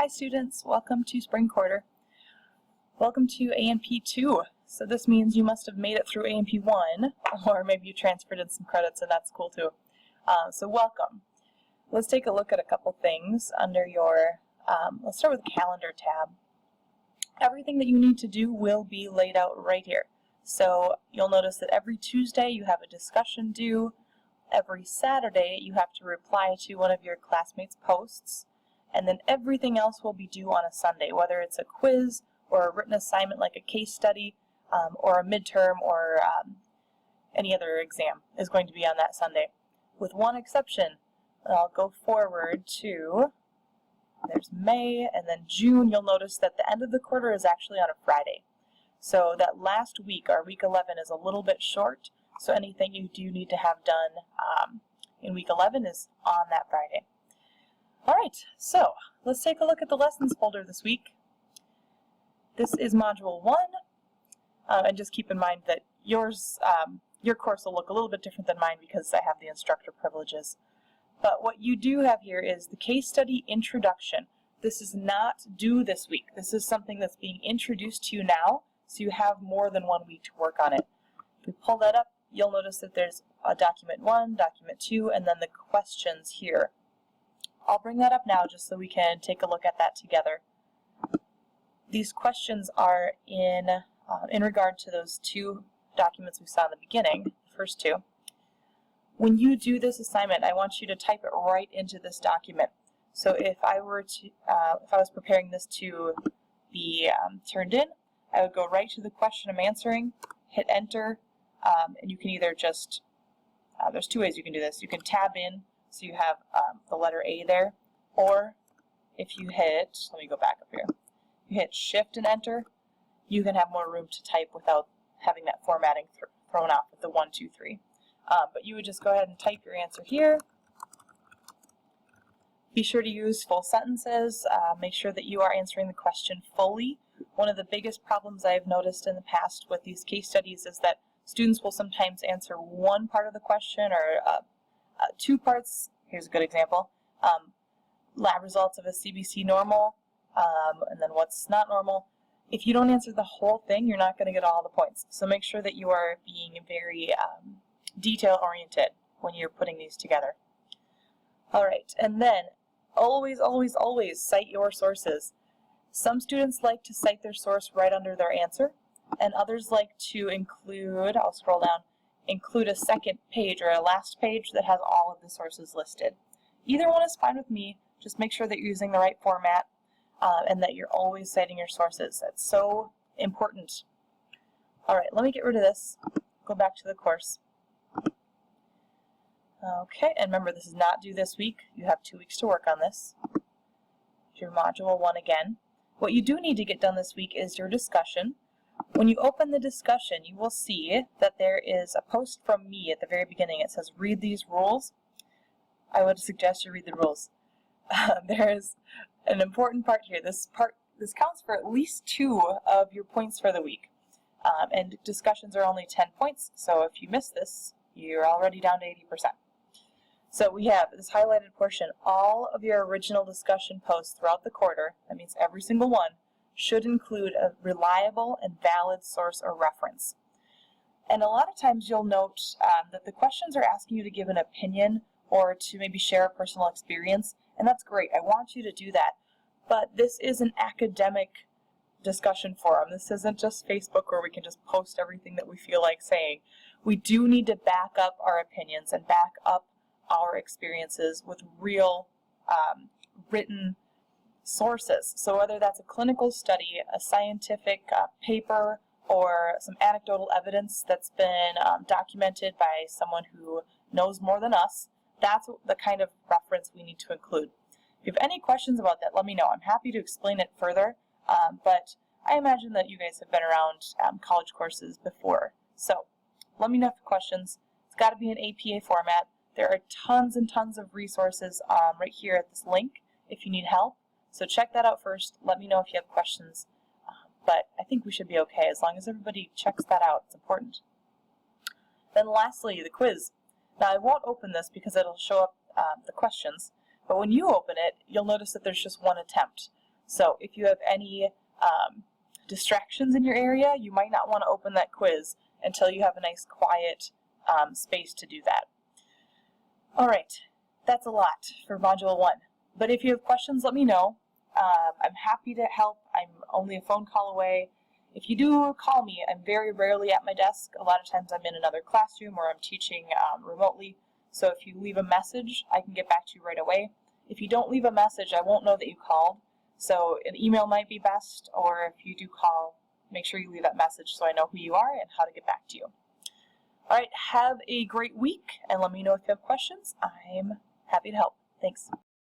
Hi students, welcome to spring quarter. Welcome to A&P II. So this means you must have made it through A&P I, or maybe you transferred in some credits and that's cool too. So welcome. Let's take a look at a couple things under your, let's start with the calendar tab. Everything that you need to do will be laid out right here. So you'll notice that every Tuesday you have a discussion due. Every Saturday you have to reply to one of your classmates' posts. And then everything else will be due on a Sunday, whether it's a quiz or a written assignment like a case study or a midterm or any other exam is going to be on that Sunday. With one exception, I'll go forward to, there's May, and then June. You'll notice that the end of the quarter is actually on a Friday. So that last week, our week 11, is a little bit short, so anything you do need to have done in week 11 is on that Friday. Alright, so let's take a look at the lessons folder this week. This is Module 1, and just keep in mind that yours, your course will look a little bit different than mine because I have the instructor privileges. But what you do have here is the case study introduction. This is not due this week. This is something that's being introduced to you now, so you have more than 1 week to work on it. If we pull that up, you'll notice that there's a document 1, document 2, and then the questions here. I'll bring that up now just so we can take a look at that together. These questions are in regard to those two documents we saw in the beginning, the first two. When you do this assignment, I want you to type it right into this document. So if I was preparing this to be turned in, I would go right to the question I'm answering, hit enter, and you can either just, there's two ways you can do this. You can tab in, so you have the letter A there, or if you hit, let me go back up here, you hit shift and enter, you can have more room to type without having that formatting thrown off with the 1, 2, 3. But you would just go ahead and type your answer here. Be sure to use full sentences. Make sure that you are answering the question fully. One of the biggest problems I've noticed in the past with these case studies is that students will sometimes answer one part of the question or two parts. Here's a good example. Lab results of a CBC normal, and then what's not normal. If you don't answer the whole thing, you're not going to get all the points. So make sure that you are being very detail-oriented when you're putting these together. Alright, and then always, always, always cite your sources. Some students like to cite their source right under their answer, and others like to include, I'll scroll down, include a second page or a last page that has all of the sources listed. Either one is fine with me. Just make sure that you're using the right format and that you're always citing your sources. That's so important. Alright, let me get rid of this. Go back to the course. Okay, and remember this is not due this week. You have 2 weeks to work on this. Your Module 1 again. What you do need to get done this week is your discussion. When you open the discussion, you will see that there is a post from me at the very beginning. It says, read these rules. I would suggest you read the rules. There's an important part here. This counts for at least 2 of your points for the week. And discussions are only 10 points, so if you miss this, you're already down to 80%. So we have this highlighted portion. All of your original discussion posts throughout the quarter, that means every single one, should include a reliable and valid source or reference. And a lot of times you'll note that the questions are asking you to give an opinion or to maybe share a personal experience, and that's great. I want you to do that. But this is an academic discussion forum. This isn't just Facebook where we can just post everything that we feel like saying. We do need to back up our opinions and back up our experiences with real written sources. So whether that's a clinical study, a scientific paper, or some anecdotal evidence that's been documented by someone who knows more than us, that's the kind of reference we need to include. If you have any questions about that, let me know. I'm happy to explain it further, but I imagine that you guys have been around college courses before. So let me know if you have questions. It's got to be an APA format. There are tons and tons of resources right here at this link if you need help. So check that out first. Let me know if you have questions. But I think we should be okay as long as everybody checks that out. It's important. Then lastly, the quiz. Now I won't open this because it'll show up the questions, but when you open it, you'll notice that there's just one attempt. So if you have any distractions in your area, you might not want to open that quiz until you have a nice quiet space to do that. All right, that's a lot for Module 1. But if you have questions, let me know. I'm happy to help. I'm only a phone call away. If you do call me, I'm very rarely at my desk. A lot of times I'm in another classroom or I'm teaching remotely. So if you leave a message, I can get back to you right away. If you don't leave a message, I won't know that you called. So an email might be best, or if you do call, make sure you leave that message so I know who you are and how to get back to you. All right, have a great week, and let me know if you have questions. I'm happy to help. Thanks.